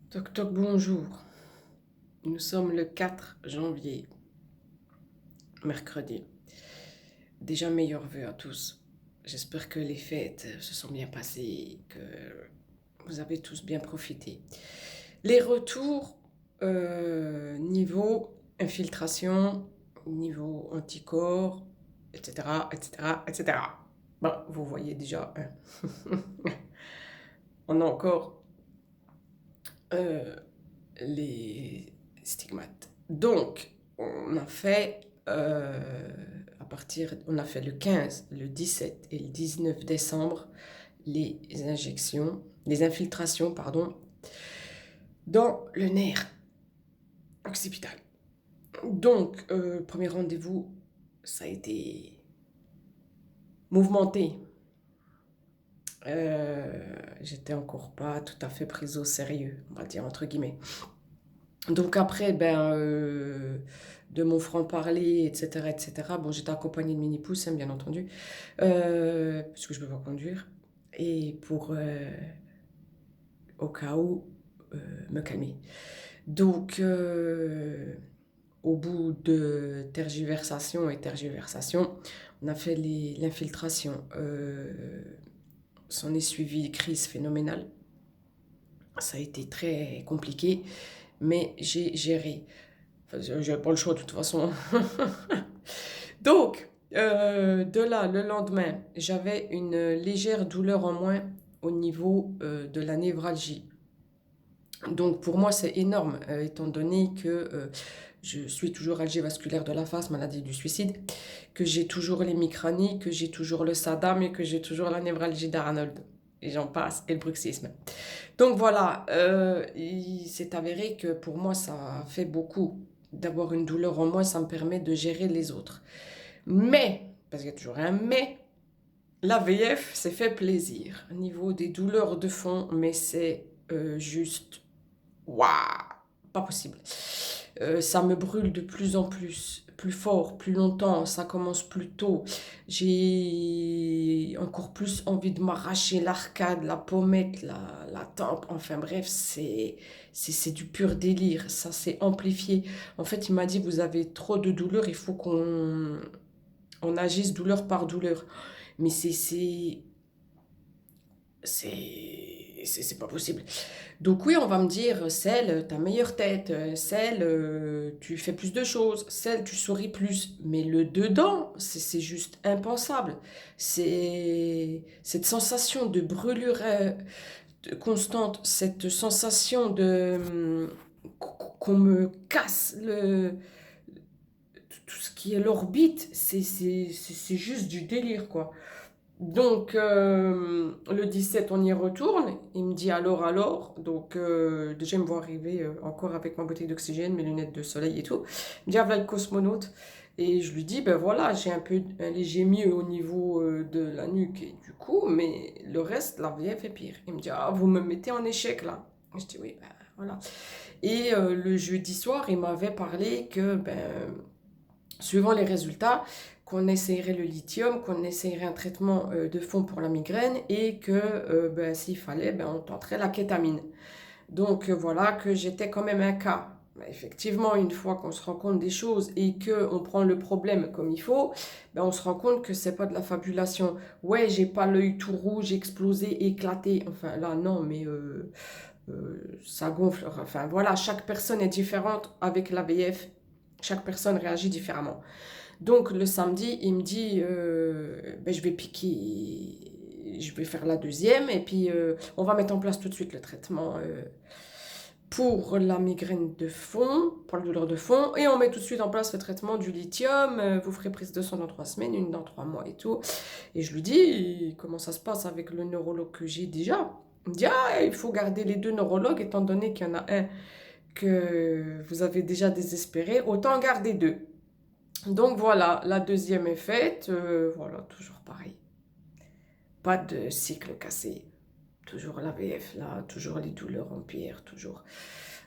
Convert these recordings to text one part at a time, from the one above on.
Toc toc, bonjour. Nous sommes le 4 janvier, mercredi. Déjà meilleurs vœux à tous. J'espère que les fêtes se sont bien passées, que vous avez tous bien profité. Les retours niveau infiltration, niveau anticorps, etc., etc., etc. Bon, vous voyez déjà, hein. On a encore euh, les stigmates. Donc, on a fait le 15, le 17 et le 19 décembre les injections, les infiltrations, pardon, dans le nerf occipital. Donc, premier rendez-vous, ça a été mouvementé. J'étais encore pas tout à fait prise au sérieux, on va dire entre guillemets. Donc après, de mon franc-parler, etc., bon, j'étais accompagnée de mini-pouces, hein, bien entendu, parce que je ne peux pas conduire, et pour, au cas où, me calmer. Donc, au bout de tergiversation, on a fait l'infiltration. S'en est suivi crise phénoménale. Ça a été très compliqué, mais j'ai géré. Enfin, j'avais pas le choix de toute façon. Donc, de là, le lendemain, j'avais une légère douleur en moins au niveau de la névralgie. Donc, pour moi, c'est énorme, étant donné que je suis toujours algévasculaire de la face, maladie du suicide, que j'ai toujours l'hémicranie, que j'ai toujours le SADAM et que j'ai toujours la névralgie d'Arnold. Et j'en passe, et le bruxisme. Donc voilà, il s'est avéré que pour moi, ça fait beaucoup. D'avoir une douleur en moins, ça me permet de gérer les autres. Mais, parce qu'il y a toujours un mais, l'AVF s'est fait plaisir. Au niveau des douleurs de fond, mais c'est juste, waouh, pas possible. Ça me brûle de plus en plus, plus fort, plus longtemps, ça commence plus tôt. J'ai encore plus envie de m'arracher l'arcade, la pommette, la tempe, enfin bref, c'est du pur délire, ça s'est amplifié. En fait, il m'a dit, vous avez trop de douleur, il faut qu'on agisse douleur par douleur. Mais c'est pas possible. Donc oui, on va me dire, celle, ta meilleure tête, celle, tu fais plus de choses, celle, tu souris plus. Mais le dedans, c'est juste impensable. C'est cette sensation de brûlure constante, cette sensation qu'on me casse tout ce qui est l'orbite, c'est juste du délire, quoi. Donc, le 17, on y retourne. Il me dit alors. Donc, déjà, il me voit arriver encore avec ma bouteille d'oxygène, mes lunettes de soleil et tout. Il me dit, ah, voilà le cosmonaute. Et je lui dis, ben voilà, j'ai un léger mieux au niveau de la nuque et du cou, mais le reste, la vie, fait pire. Il me dit, ah, vous me mettez en échec là. Je dis, oui, ben voilà. Et le jeudi soir, il m'avait parlé que, suivant les résultats, qu'on essayerait le lithium, qu'on essayerait un traitement de fond pour la migraine et que s'il fallait, on tenterait la kétamine. Donc voilà que j'étais quand même un cas. Effectivement, une fois qu'on se rend compte des choses et qu'on prend le problème comme il faut, on se rend compte que c'est pas de la fabulation. Ouais, j'ai pas l'œil tout rouge, explosé, éclaté. Enfin là, non, mais ça gonfle. Enfin voilà, chaque personne est différente avec l'AVF. Chaque personne réagit différemment. Donc le samedi, il me dit, je vais piquer, je vais faire la deuxième et puis on va mettre en place tout de suite le traitement pour la migraine de fond, pour la douleur de fond, et on met tout de suite en place le traitement du lithium. Vous ferez prise de sang dans 3 semaines, une dans 3 mois et tout. Et je lui dis, comment ça se passe avec le neurologue que j'ai déjà? Il me dit, ah, il faut garder les deux neurologues, étant donné qu'il y en a un que vous avez déjà désespéré, autant garder deux. Donc voilà, la deuxième est faite. Voilà, toujours pareil. Pas de cycle cassé. Toujours la VF là, toujours les douleurs empirent, toujours.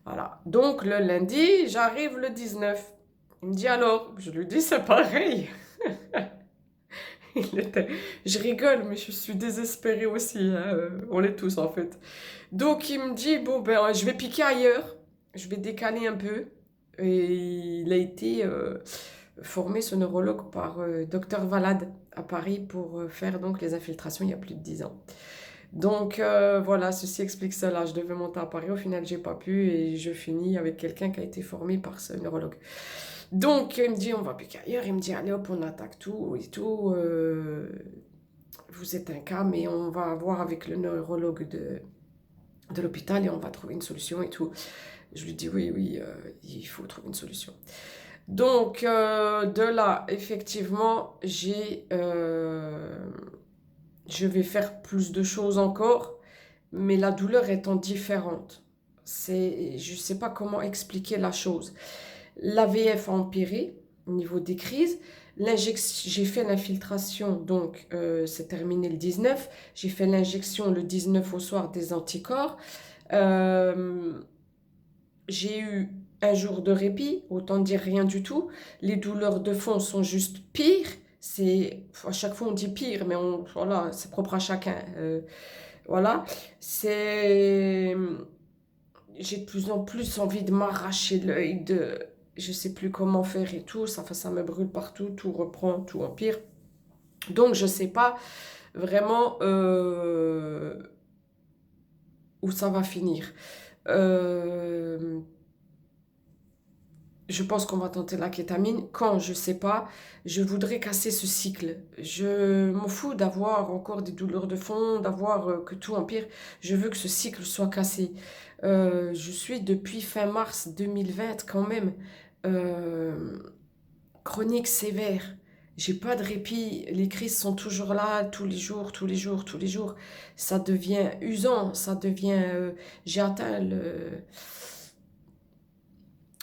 Voilà. Donc le lundi, j'arrive le 19. Il me dit alors, je lui dis c'est pareil. Il était- Je rigole, mais je suis désespérée aussi, hein, on l'est tous en fait. Donc il me dit, bon ben je vais piquer ailleurs, je vais décaler un peu. Et il a été formé, ce neurologue, par Docteur Valade à Paris pour faire donc les infiltrations il y a plus de 10 ans. Donc voilà, ceci explique cela. Je devais monter à Paris, au final j'ai pas pu et je finis avec quelqu'un qui a été formé par ce neurologue. Donc il me dit on va piquer ailleurs, il me dit allez hop on attaque tout et tout. Vous êtes un cas mais on va voir avec le neurologue de l'hôpital et on va trouver une solution et tout. Je lui dis oui, oui, il faut trouver une solution. Donc, de là, effectivement, je vais faire plus de choses encore, mais la douleur étant différente. Je ne sais pas comment expliquer la chose. L'AVF a empiré au niveau des crises. J'ai fait l'infiltration, donc c'est terminé le 19. J'ai fait l'injection le 19 au soir des anticorps. Euh, j'ai eu un jour de répit, autant dire rien du tout. Les douleurs de fond sont juste pires. À chaque fois on dit pire, mais voilà, c'est propre à chacun. Voilà, c'est, j'ai de plus en plus envie de m'arracher l'œil, je sais plus comment faire et tout. Ça me brûle partout, tout reprend, tout empire. Donc je sais pas vraiment où ça va finir. Euh, Je pense qu'on va tenter la kétamine. Quand, je sais pas. Je voudrais casser ce cycle. Je m'en fous d'avoir encore des douleurs de fond, d'avoir que tout empire. Je veux que ce cycle soit cassé. Je suis depuis fin mars 2020 quand même euh, chronique sévère. J'ai pas de répit. Les crises sont toujours là, tous les jours, tous les jours, tous les jours. Ça devient usant. Ça devient. J'ai atteint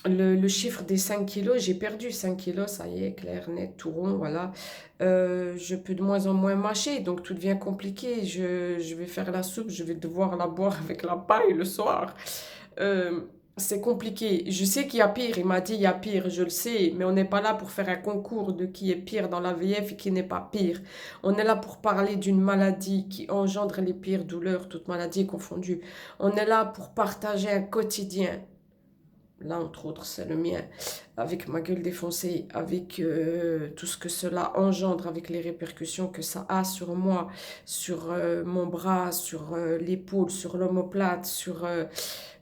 le chiffre des 5 kilos, j'ai perdu 5 kilos, ça y est, clair, net, tout rond, voilà. Je peux de moins en moins mâcher, donc tout devient compliqué. Je vais faire la soupe, je vais devoir la boire avec la paille le soir. Euh, c'est compliqué. Je sais qu'il y a pire, il m'a dit il y a pire, je le sais, mais on n'est pas là pour faire un concours de qui est pire dans la VF et qui n'est pas pire. On est là pour parler d'une maladie qui engendre les pires douleurs, toutes maladies confondues. On est là pour partager un quotidien. Là, entre autres, c'est le mien, avec ma gueule défoncée, avec tout ce que cela engendre, avec les répercussions que ça a sur moi, sur mon bras, sur l'épaule, sur l'omoplate, sur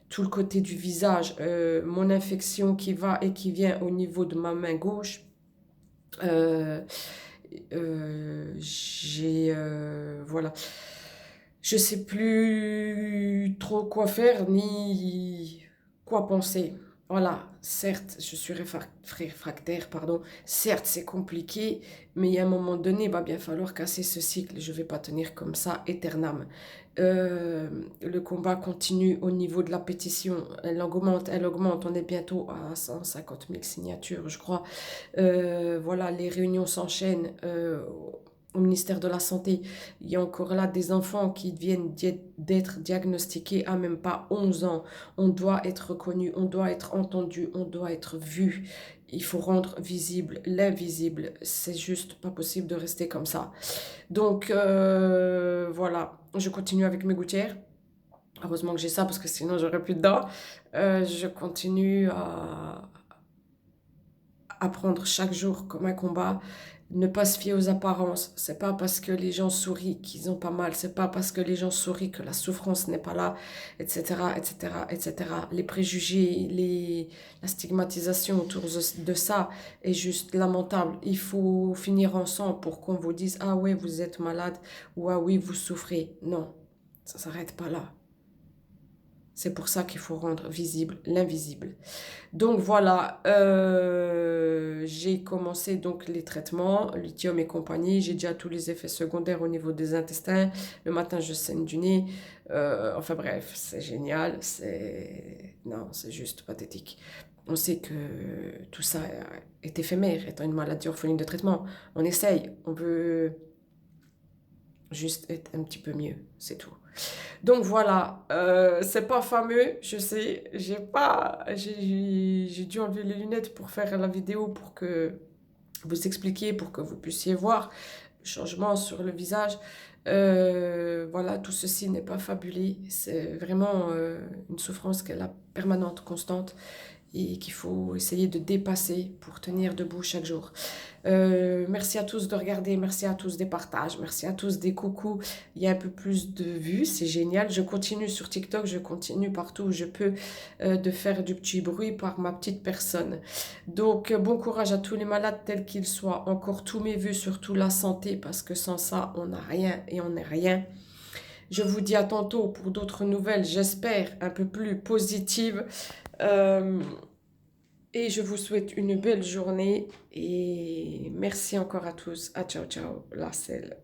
tout le côté du visage, mon infection qui va et qui vient au niveau de ma main gauche. Euh, voilà. Je sais plus trop quoi faire ni quoi penser. Voilà, certes, je suis réfractaire, pardon. Certes, c'est compliqué, mais il y a un moment donné, il va bien falloir casser ce cycle. Je ne vais pas tenir comme ça éternellement. Le combat continue au niveau de la pétition. Elle augmente, elle augmente. On est bientôt à 150 000 signatures, je crois. Voilà, les réunions s'enchaînent au ministère de la Santé. Il y a encore là des enfants qui viennent d'être diagnostiqués à même pas 11 ans. On doit être reconnu, on doit être entendu, on doit être vu. Il faut rendre visible l'invisible. C'est juste pas possible de rester comme ça. Donc voilà, je continue avec mes gouttières. Heureusement que j'ai ça parce que sinon j'aurais plus de dents. Je continue à prendre chaque jour comme un combat, ne pas se fier aux apparences. C'est pas parce que les gens sourient qu'ils ont pas mal, c'est pas parce que les gens sourient que la souffrance n'est pas là, etc., etc., etc. Les préjugés, la stigmatisation autour de ça est juste lamentable. Il faut finir ensemble pour qu'on vous dise, ah ouais, vous êtes malade, ou ah oui, vous souffrez. Non, ça s'arrête pas là. C'est pour ça qu'il faut rendre visible l'invisible. Donc voilà, j'ai commencé donc les traitements, lithium et compagnie. J'ai déjà tous les effets secondaires au niveau des intestins. Le matin, je saigne du nez. Enfin bref, c'est génial. Non, c'est juste pathétique. On sait que tout ça est éphémère, étant une maladie orpheline de traitement. On essaye, on veut juste être un petit peu mieux, c'est tout. Donc voilà, c'est pas fameux, je sais, j'ai dû enlever les lunettes pour faire la vidéo pour que vous expliquiez, pour que vous puissiez voir. changement sur le visage. Voilà, tout ceci n'est pas fabulé. C'est vraiment une souffrance qu'elle a permanente, constante et qu'il faut essayer de dépasser pour tenir debout chaque jour. Merci à tous de regarder, merci à tous des partages, merci à tous des coucous. Il y a un peu plus de vues, c'est génial. Je continue sur TikTok, je continue partout où je peux de faire du petit bruit par ma petite personne. Donc, bon courage à tous les malades tels qu'ils soient. Encore tous mes vues, surtout la santé, parce que sans ça, on n'a rien et on n'est rien. Je vous dis à tantôt pour d'autres nouvelles, j'espère, un peu plus positives. Euh, et je vous souhaite une belle journée et merci encore à tous. À ciao ciao, la selle.